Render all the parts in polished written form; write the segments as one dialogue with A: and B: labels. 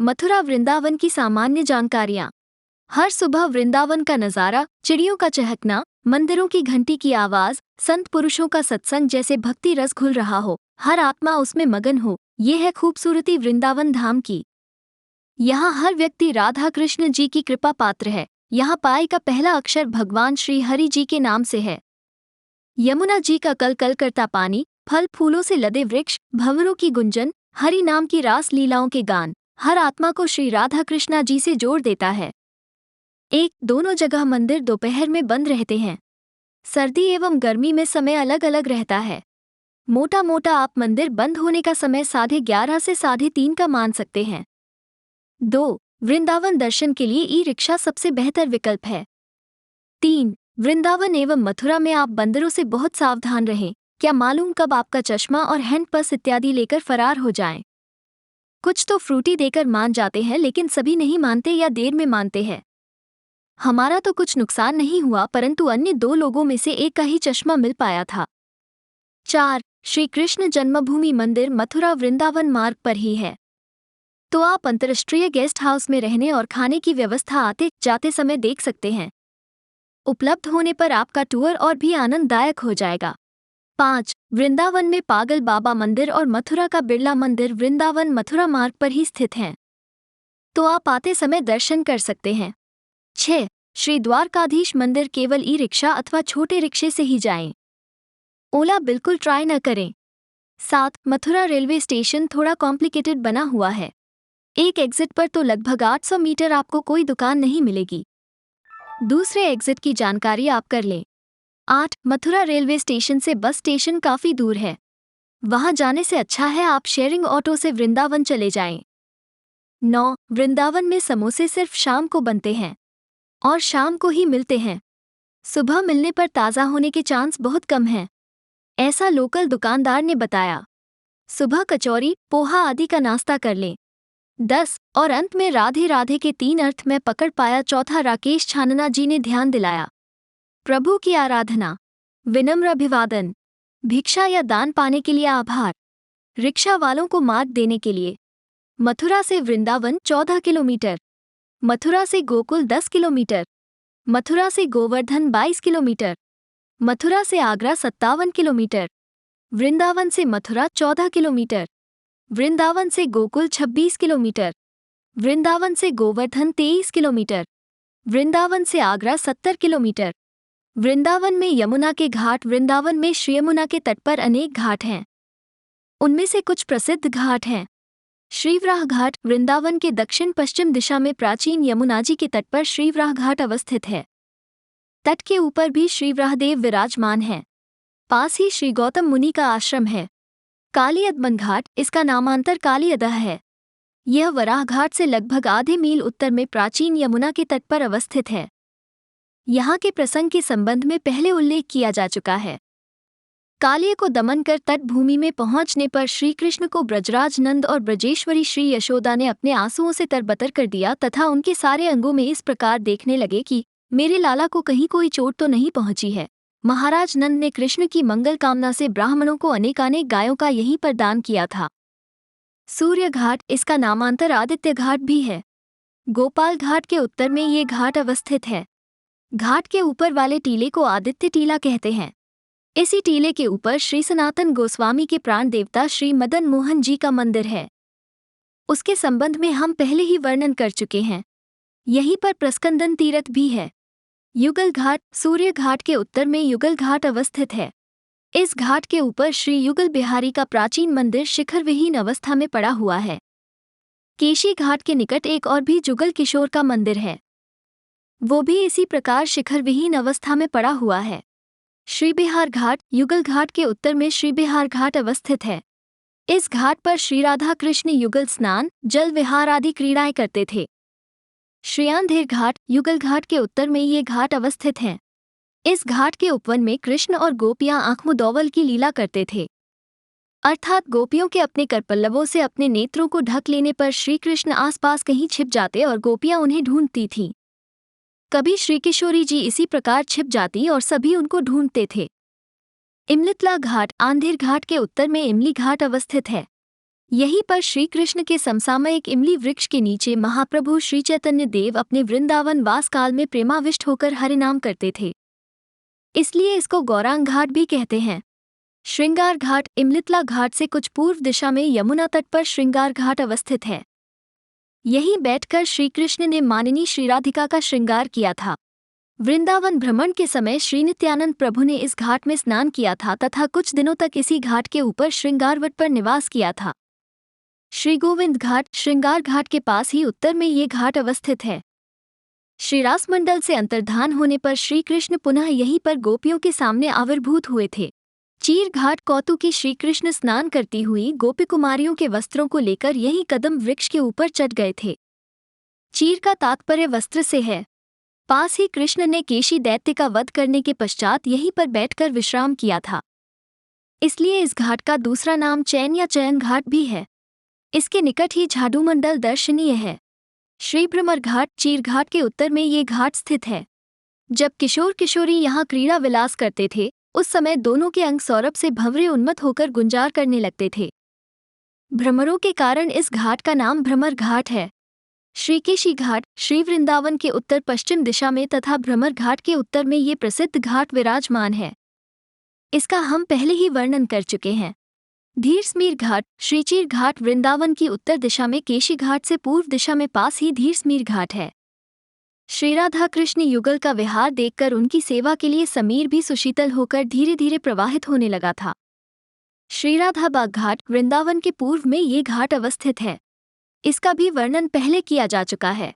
A: मथुरा वृंदावन की सामान्य जानकारियाँ। हर सुबह वृंदावन का नज़ारा, चिड़ियों का चहकना, मंदिरों की घंटी की आवाज़, संत पुरुषों का सत्संग जैसे भक्ति रस घुल रहा हो, हर आत्मा उसमें मगन हो। ये है खूबसूरती वृंदावन धाम की। यहाँ हर व्यक्ति राधा कृष्ण जी की कृपा पात्र है। यहाँ पाई का पहला अक्षर भगवान श्री हरि जी के नाम से है। यमुना जी का कल कल करता पानी, फल फूलों से लदे वृक्ष, भंवरों की गुंजन, हरि नाम की रास लीलाओं के गान, हर आत्मा को श्री राधा कृष्णा जी से जोड़ देता है। दोनों जगह मंदिर दोपहर में बंद रहते हैं। सर्दी एवं गर्मी में समय अलग अलग रहता है। मोटा मोटा आप मंदिर बंद होने का समय 11:30 से 3:30 का मान सकते हैं। 2. वृंदावन दर्शन के लिए ई रिक्शा सबसे बेहतर विकल्प है। 3. वृंदावन एवं मथुरा में आप बंदरों से बहुत सावधान रहें, क्या मालूम कब आपका चश्मा और हैंड पर्स इत्यादि लेकर फरार हो जाएं। कुछ तो फ्रूटी देकर मान जाते हैं, लेकिन सभी नहीं मानते या देर में मानते हैं। हमारा तो कुछ नुकसान नहीं हुआ, परंतु अन्य 2 लोगों में से एक का ही चश्मा मिल पाया था। 4. श्री कृष्ण जन्मभूमि मंदिर मथुरा वृंदावन मार्ग पर ही है, तो आप अंतर्राष्ट्रीय गेस्ट हाउस में रहने और खाने की व्यवस्था आते जाते समय देख सकते हैं। उपलब्ध होने पर आपका टूर और भी आनंददायक हो जाएगा। 5. वृंदावन में पागल बाबा मंदिर और मथुरा का बिरला मंदिर वृंदावन मथुरा मार्ग पर ही स्थित हैं, तो आप आते समय दर्शन कर सकते हैं। 6. श्री द्वारकाधीश मंदिर केवल ई रिक्शा अथवा छोटे रिक्शे से ही जाएं। ओला बिल्कुल ट्राई न करें। 7. मथुरा रेलवे स्टेशन थोड़ा कॉम्प्लिकेटेड बना हुआ है। एक एग्जिट पर तो लगभग 800 मीटर आपको कोई दुकान नहीं मिलेगी। दूसरे एग्जिट की जानकारी आप कर लें। 8. मथुरा रेलवे स्टेशन से बस स्टेशन काफ़ी दूर है, वहां जाने से अच्छा है आप शेयरिंग ऑटो से वृंदावन चले जाएं। 9. वृंदावन में समोसे सिर्फ शाम को बनते हैं और शाम को ही मिलते हैं। सुबह मिलने पर ताज़ा होने के चांस बहुत कम हैं, ऐसा लोकल दुकानदार ने बताया। सुबह कचौरी, पोहा आदि का नाश्ता कर लें। 10. और अंत में राधे राधे के 3 अर्थ में पकड़ पाया। चौथा राकेश छानना जी ने ध्यान दिलाया। प्रभु की आराधना, विनम्र अभिवादन, भिक्षा या दान पाने के लिए आभार, रिक्शा वालों को मार्ग देने के लिए। मथुरा से वृंदावन 14 किलोमीटर, मथुरा से गोकुल 10 किलोमीटर, मथुरा से गोवर्धन 22 किलोमीटर, मथुरा से आगरा 57 किलोमीटर, वृंदावन से मथुरा 14 किलोमीटर, वृंदावन से गोकुल 26 किलोमीटर, वृंदावन से गोवर्धन 23 किलोमीटर, वृंदावन से आगरा 70 किलोमीटर। वृंदावन में यमुना के घाट, वृंदावन में श्री यमुना के तट पर अनेक घाट हैं। उनमें से कुछ प्रसिद्ध घाट हैं। श्रीवराह घाट वृंदावन के दक्षिण पश्चिम दिशा में प्राचीन यमुना जी के तट पर श्रीवराह घाट अवस्थित है। तट के ऊपर भी श्रीवराहदेव विराजमान हैं। पास ही श्री गौतम मुनि का आश्रम है। कालीअदमन घाट, इसका नामांतर कालीअदह है। यह वराह घाट से लगभग आधे मील उत्तर में प्राचीन यमुना के तट पर अवस्थित है। यहाँ के प्रसंग के संबंध में पहले उल्लेख किया जा चुका है। कालिय को दमन कर तट भूमि में पहुंचने पर श्री कृष्ण को ब्रजराज नंद और ब्रजेश्वरी श्री यशोदा ने अपने आंसुओं से तरबतर कर दिया तथा उनके सारे अंगों में इस प्रकार देखने लगे कि मेरे लाला को कहीं कोई चोट तो नहीं पहुंची है। महाराज नंद ने कृष्ण की मंगल कामना से ब्राह्मणों को अनेकानेक गायों का यहीं पर दान किया था। सूर्य घाट, इसका नामांतर आदित्य घाट भी है। गोपाल घाट के उत्तर में ये घाट अवस्थित है। घाट के ऊपर वाले टीले को आदित्य टीला कहते हैं। इसी टीले के ऊपर श्री सनातन गोस्वामी के प्राण देवता श्री मदन मोहन जी का मंदिर है। उसके संबंध में हम पहले ही वर्णन कर चुके हैं। यहीं पर प्रस्कंदन तीर्थ भी है। युगल घाट, सूर्य घाट के उत्तर में युगल घाट अवस्थित है। इस घाट के ऊपर श्री युगल बिहारी का प्राचीन मंदिर शिखर विहीन अवस्था में पड़ा हुआ है। केशी घाट के निकट एक और भी जुगल किशोर का मंदिर है, वो भी इसी प्रकार शिखर विहीन अवस्था में पड़ा हुआ है। श्री बिहार घाट, युगल घाट के उत्तर में श्री बिहार घाट अवस्थित है। इस घाट पर श्री राधा कृष्ण युगल स्नान, जल विहार आदि क्रीड़ाएं करते थे। श्रीयांधेर घाट, युगल घाट के उत्तर में ये घाट अवस्थित हैं। इस घाट के उपवन में कृष्ण और गोपियां आंखमुदौवल की लीला करते थे, अर्थात गोपियों के अपने करपल्लवों से अपने नेत्रों को ढक लेने पर श्री कृष्ण आसपास कहीं छिप जाते और गोपियां उन्हें ढूंढती थीं। कभी श्री किशोरी जी इसी प्रकार छिप जाती और सभी उनको ढूंढते थे। इमलितला घाट, आंधेर घाट के उत्तर में इमली घाट अवस्थित है। यहीं पर श्री कृष्ण के समसामयिक इमली वृक्ष के नीचे महाप्रभु श्री चैतन्य देव अपने वृंदावन वास काल में प्रेमाविष्ट होकर हरिनाम करते थे। इसलिए इसको गौरांग घाट भी कहते हैं। श्रृंगार घाट इमलितला घाट से कुछ पूर्व दिशा में यमुना तट पर श्रृंगार घाट अवस्थित है। यहीं बैठकर श्री कृष्ण ने माननी श्री राधिका का श्रृंगार किया था। वृंदावन भ्रमण के समय श्री नित्यानंद प्रभु ने इस घाट में स्नान किया था तथा कुछ दिनों तक इसी घाट के ऊपर श्रृंगारवट पर निवास किया था। श्री गोविंद घाट श्रृंगार घाट के पास ही उत्तर में ये घाट अवस्थित है। श्री रासमंडल से अंतर्धान होने पर श्री कृष्ण पुनः यहीं पर गोपियों के सामने आविर्भूत हुए थे। चीर घाट कौतुकी श्री कृष्ण स्नान करती हुई गोपी कुमारियों के वस्त्रों को लेकर यहीं कदम वृक्ष के ऊपर चढ़ गए थे। चीर का तात्पर्य वस्त्र से है। पास ही कृष्ण ने केशी दैत्य का वध करने के पश्चात यहीं पर बैठकर विश्राम किया था। इसलिए इस घाट का दूसरा नाम चैन या चयन घाट भी है। इसके निकट ही झाडूमंडल दर्शनीय है। श्री भ्रमर घाट चीर घाट के उत्तर में ये घाट स्थित है। जब किशोर किशोरी यहाँ क्रीड़ा विलास करते थे उस समय दोनों के अंग सौरभ से भंवरे उन्मत्त होकर गुंजार करने लगते थे। भ्रमरों के कारण इस घाट का नाम भ्रमर घाट है। श्रीकेशी घाट श्री वृंदावन के उत्तर पश्चिम दिशा में तथा भ्रमर घाट के उत्तर में ये प्रसिद्ध घाट विराजमान है। इसका हम पहले ही वर्णन कर चुके हैं। धीरस्मीर घाट श्रीचीर घाट वृंदावन की उत्तर दिशा में केशी घाट से पूर्व दिशा में पास ही धीरस्मीर घाट है। श्री राधा कृष्ण युगल का विहार देखकर उनकी सेवा के लिए समीर भी सुशीतल होकर धीरे धीरे प्रवाहित होने लगा था। श्री राधा बाग घाट वृंदावन के पूर्व में ये घाट अवस्थित है। इसका भी वर्णन पहले किया जा चुका है।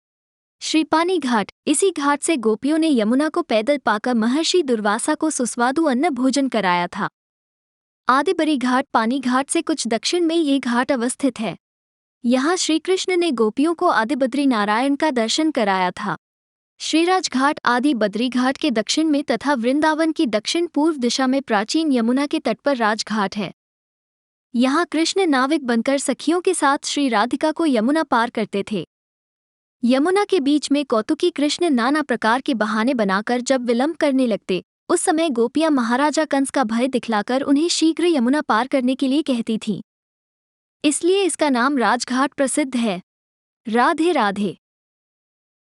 A: श्रीपानी घाट इसी घाट से गोपियों ने यमुना को पैदल पाकर महर्षि दुर्वासा को सुस्वादु अन्न भोजन कराया था। आदिबरी घाट पानी घाट से कुछ दक्षिण में ये घाट अवस्थित है। यहाँ श्री कृष्ण ने गोपियों को आदिबद्री नारायण का दर्शन कराया था। श्रीराज घाट आदि बद्री घाट के दक्षिण में तथा वृंदावन की दक्षिण पूर्व दिशा में प्राचीन यमुना के तट पर राजघाट है। यहाँ कृष्ण नाविक बनकर सखियों के साथ श्री राधिका को यमुना पार करते थे। यमुना के बीच में कौतुकी कृष्ण नाना प्रकार के बहाने बनाकर जब विलंब करने लगते उस समय गोपियां महाराजा कंस का भय दिखलाकर उन्हें शीघ्र यमुना पार करने के लिए कहती थीं। इसलिए इसका नाम राजघाट प्रसिद्ध है। राधे राधे।